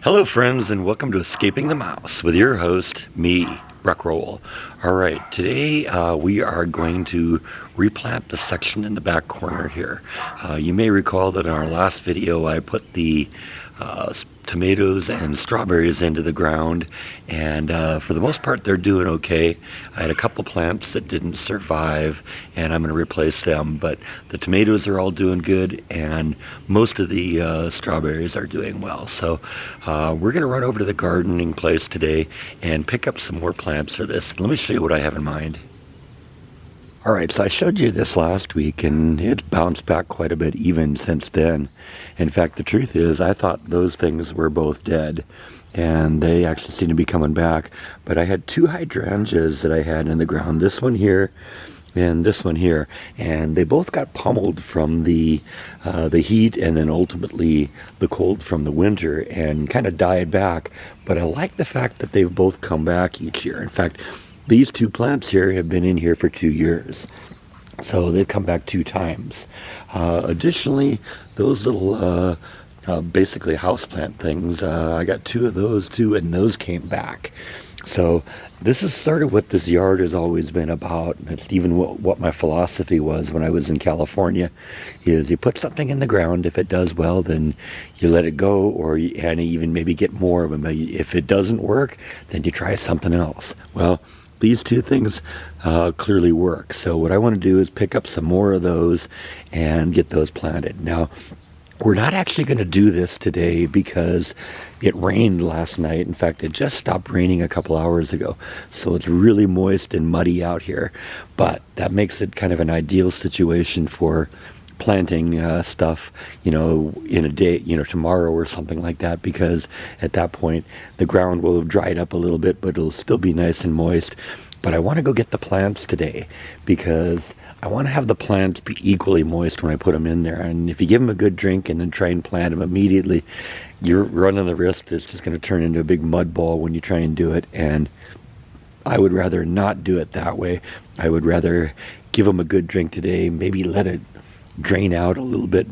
Hello friends, and welcome to Escaping the Mouse with your host, me, Ruck Roll. Alright, today we are going to replant the section in the back corner here. You may recall that in our last video I put the tomatoes and strawberries into the ground, and for the most part they're doing okay. I had a couple plants that didn't survive and I'm going to replace them, but the tomatoes are all doing good and most of the strawberries are doing well. So we're going to run over to the gardening place today and pick up some more plants for this. Let me show you what I have in mind. Alright, so I showed you this last week and it's bounced back quite a bit even since then. In fact, the truth is I thought those things were both dead and they actually seem to be coming back. But I had two hydrangeas that I had in the ground, this one here and this one here, and they both got pummeled from the heat and then ultimately the cold from the winter and kind of died back. But I like the fact that they've both come back each year. In fact, these two plants here have been in here for 2 years. So they've come back 2 times. Additionally, those little basically houseplant things, I got 2 of those too, and those came back. So this is sort of what this yard has always been about. It's even what my philosophy was when I was in California, is you put something in the ground. If it does well, then you let it go, and even maybe get more of them. If it doesn't work, then you try something else. Well, these 2 things clearly work. So what I want to do is pick up some more of those and get those planted. Now, we're not actually going to do this today because it rained last night. In fact, it just stopped raining a couple hours ago. So it's really moist and muddy out here. But that makes it kind of an ideal situation for planting stuff, in a day, tomorrow or something like that, because at that point the ground will have dried up a little bit, but it'll still be nice and moist. But I want to go get the plants today because I want to have the plants be equally moist when I put them in there. And if you give them a good drink and then try and plant them immediately, you're running the risk that it's just going to turn into a big mud ball when you try and do it. And I would rather not do it that way. I would rather give them a good drink today, maybe let it drain out a little bit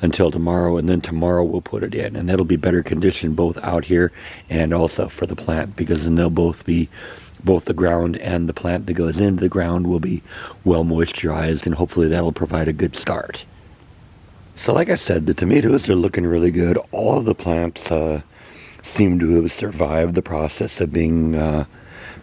until tomorrow, and then tomorrow we'll put it in, and that'll be better condition both out here and also for the plant, because then they'll both the ground and the plant that goes into the ground will be well moisturized, and hopefully that'll provide a good start. So like I said, the tomatoes are looking really good. All of the plants seem to have survived the process of being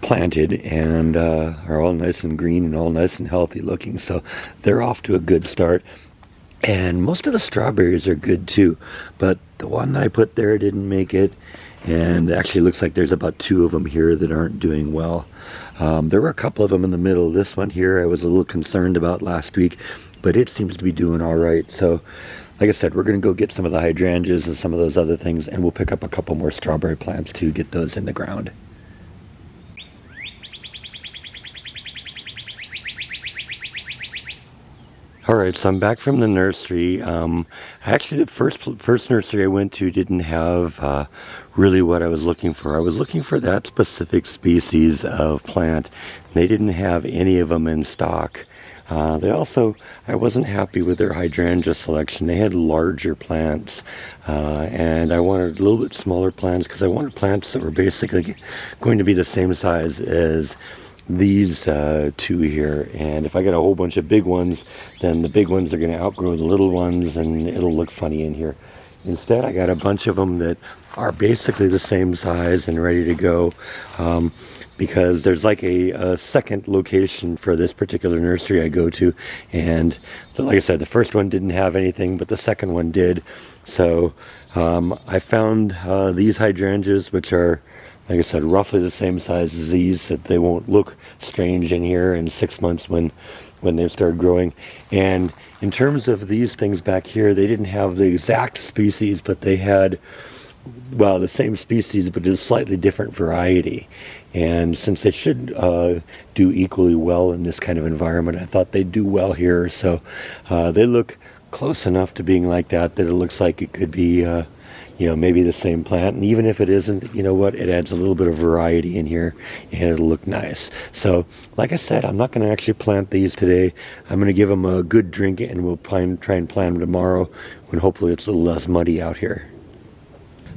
planted and are all nice and green and all nice and healthy looking, so they're off to a good start. And most of the strawberries are good too, but the one that I put there didn't make it, and actually looks like there's about 2 of them here that aren't doing well. There were a couple of them in the middle. This one here I was a little concerned about last week, but it seems to be doing all right. So like I said, we're going to go get some of the hydrangeas and some of those other things, and we'll pick up a couple more strawberry plants to get those in the ground. Alright, so I'm back from the nursery. Actually, the first nursery I went to didn't have really what I was looking for. I was looking for that specific species of plant. They didn't have any of them in stock. I wasn't happy with their hydrangea selection. They had larger plants, and I wanted a little bit smaller plants because I wanted plants that were basically going to be the same size as these 2 here. And if I get a whole bunch of big ones, then the big ones are going to outgrow the little ones and it'll look funny in here. Instead, I got a bunch of them that are basically the same size and ready to go, because there's like a second location for this particular nursery I go to, and like I said, the first one didn't have anything, but the second one did. So I found these hydrangeas, which are, like I said, roughly the same size as these, that they won't look strange in here in 6 months when they've started growing. And in terms of these things back here, they didn't have the exact species, but they had, well, the same species, but a slightly different variety. And since they should do equally well in this kind of environment, I thought they'd do well here. So they look close enough to being like that it looks like it could be maybe the same plant. And even if it isn't, you know what, it adds a little bit of variety in here and it'll look nice. So like I said, I'm not going to actually plant these today. I'm going to give them a good drink and we'll try and plant them tomorrow when hopefully it's a little less muddy out here.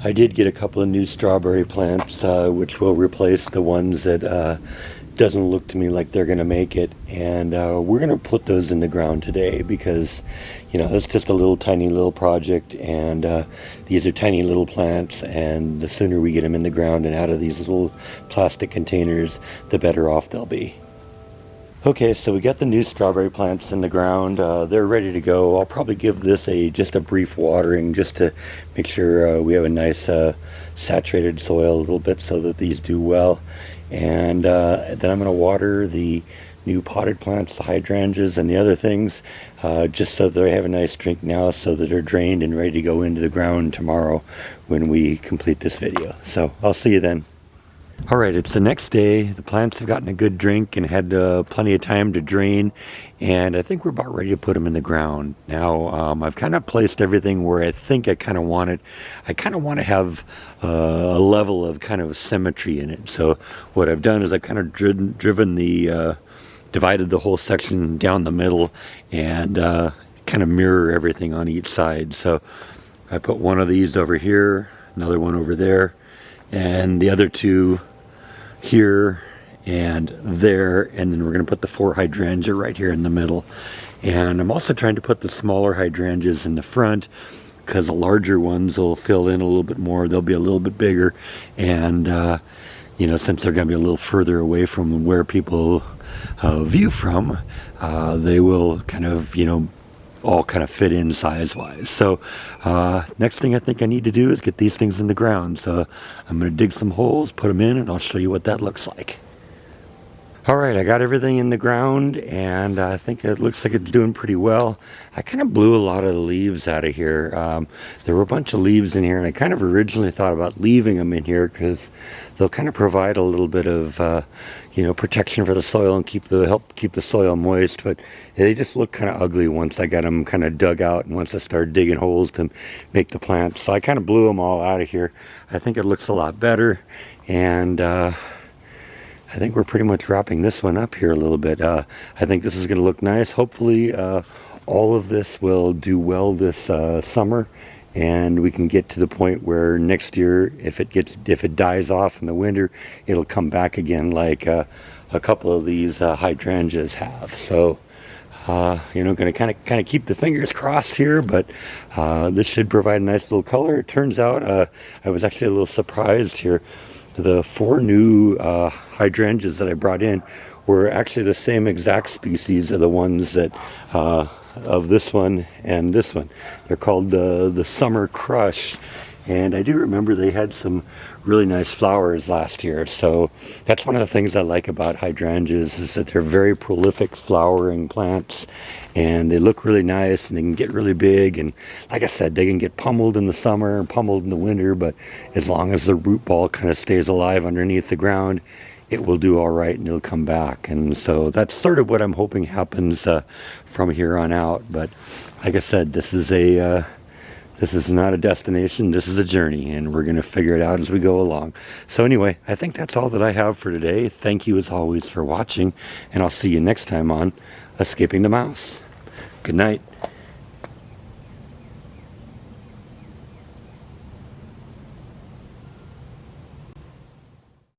I did get a couple of new strawberry plants, which will replace the ones that doesn't look to me like they're going to make it. And we're going to put those in the ground today because, you know, it's just a little tiny little project. And these are tiny little plants. And the sooner we get them in the ground and out of these little plastic containers, the better off they'll be. Okay, so we got the new strawberry plants in the ground. They're ready to go. I'll probably give this just a brief watering just to make sure we have a nice saturated soil a little bit so that these do well. And then I'm going to water the new potted plants, the hydrangeas and the other things, just so that they have a nice drink now so that they're drained and ready to go into the ground tomorrow when we complete this video. So I'll see you then. Alright, it's the next day. The plants have gotten a good drink and had plenty of time to drain, and I think we're about ready to put them in the ground. Now, I've kind of placed everything where I think I kind of want it. I kind of want to have a level of kind of symmetry in it. So what I've done is I've kind of driven the, divided the whole section down the middle and kind of mirror everything on each side. So I put one of these over here, another one over there, and the other two here and there, and then we're going to put the 4 hydrangea right here in the middle. And I'm also trying to put the smaller hydrangeas in the front because the larger ones will fill in a little bit more. They'll be a little bit bigger, and you know, since they're going to be a little further away from where people view from, they will kind of, you know, all kind of fit in size wise. So next thing I think I need to do is get these things in the ground. So I'm going to dig some holes, put them in, and I'll show you what that looks like. Alright, I got everything in the ground, and I think it looks like it's doing pretty well. I kind of blew a lot of the leaves out of here. There were a bunch of leaves in here, and I kind of originally thought about leaving them in here because they'll kind of provide a little bit of you know, protection for the soil and help keep the soil moist, but they just look kind of ugly once I got them kind of dug out and once I started digging holes to make the plants. So I kind of blew them all out of here. I think it looks a lot better, and I think we're pretty much wrapping this one up here a little bit. I think this is going to look nice. Hopefully all of this will do well this summer, and we can get to the point where next year, if it dies off in the winter, it'll come back again like a couple of these hydrangeas have. So you know, going to kind of keep the fingers crossed here, but this should provide a nice little color. It turns out I was actually a little surprised here. The 4 new hydrangeas that I brought in were actually the same exact species of the ones that of this one and this one. They're called the Summer Crush, and I do remember they had some really nice flowers last year. So that's one of the things I like about hydrangeas, is that they're very prolific flowering plants, and they look really nice, and they can get really big, and like I said, they can get pummeled in the summer and pummeled in the winter, but as long as the root ball kind of stays alive underneath the ground, it will do all right and it'll come back. And so that's sort of what I'm hoping happens from here on out. But like I said, this is not a destination, this is a journey, and we're going to figure it out as we go along. So anyway, I think that's all that I have for today. Thank you as always for watching, and I'll see you next time on Escaping the Mouse. Good night.